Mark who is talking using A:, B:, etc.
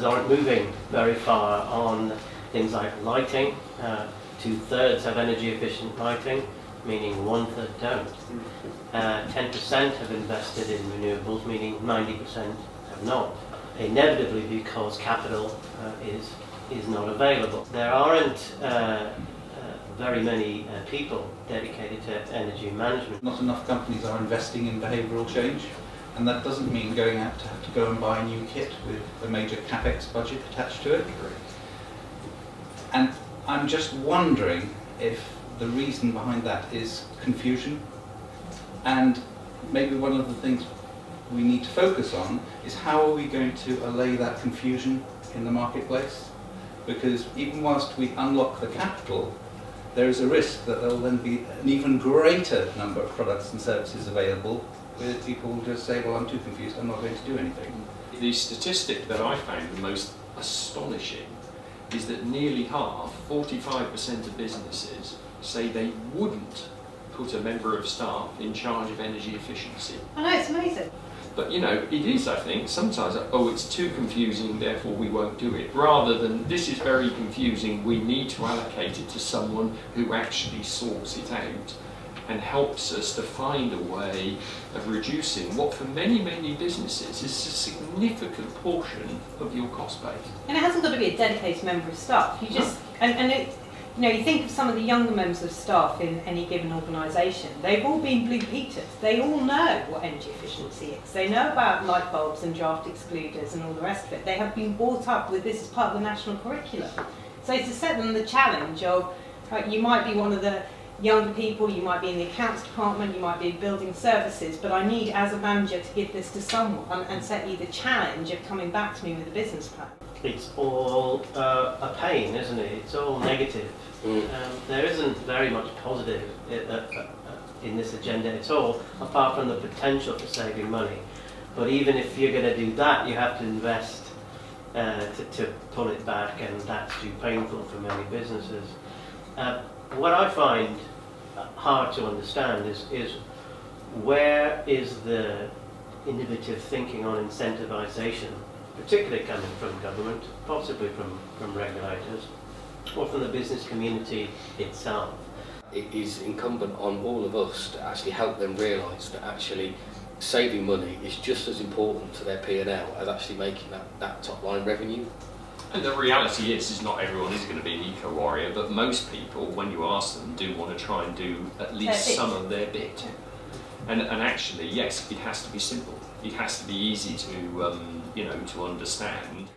A: businesses aren't moving very far on things like lighting. 2/3 have energy efficient lighting, meaning 1/3 don't. 10% have invested in renewables, meaning 90% have not. Inevitably because capital is not available. There aren't very many people dedicated to energy management.
B: Not enough companies are investing in behavioural change, and that doesn't mean going out to have to go and buy a new kit with a major capex budget attached to it. And I'm just wondering if the reason behind that is confusion, and maybe one of the things we need to focus on is how are we going to allay that confusion in the marketplace? Because even whilst we unlock the capital, there is a risk that there will then be an even greater number of products and services available where people will just say, well, I'm too confused, I'm not going to do anything.
C: The statistic that I found the most astonishing is that nearly half, 45% of businesses, say they wouldn't put a member of staff in charge of energy efficiency.
D: I know, it's amazing.
C: But you know, it is, I think, sometimes, oh, it's too confusing, therefore we won't do it, rather than this is very confusing, we need to allocate it to someone who actually sorts it out and helps us to find a way of reducing what for many, many businesses is a significant portion of your cost base.
D: And it hasn't got to be a dedicated member of staff. You just, you know, you think of some of the younger members of staff in any given organisation, they've all been Blue Peters. They all know what energy efficiency is. They know about light bulbs and draft excluders and all the rest of it. They have been brought up with this as part of the national curriculum. So to set them the challenge of, right, you might be one of the younger people, you might be in the accounts department, you might be in building services, but I need, as a manager, to give this to someone and set you the challenge of coming back to me with a business plan.
A: It's all a pain, isn't it? It's all negative. There isn't very much positive in this agenda at all, apart from the potential for saving money. But even if you're going to do that, you have to invest to pull it back, and that's too painful for many businesses. What I find hard to understand is where is the innovative thinking on incentivisation, particularly coming from government, possibly from regulators, or from the business community itself.
E: It is incumbent on all of us to actually help them realise that actually saving money is just as important to their P&L as actually making that top line revenue.
C: And the reality is not everyone is going to be an eco-warrior, but most people, when you ask them, do want to try and do at least some of their bit. And actually, yes, it has to be simple. It has to be easy to, you know, to understand.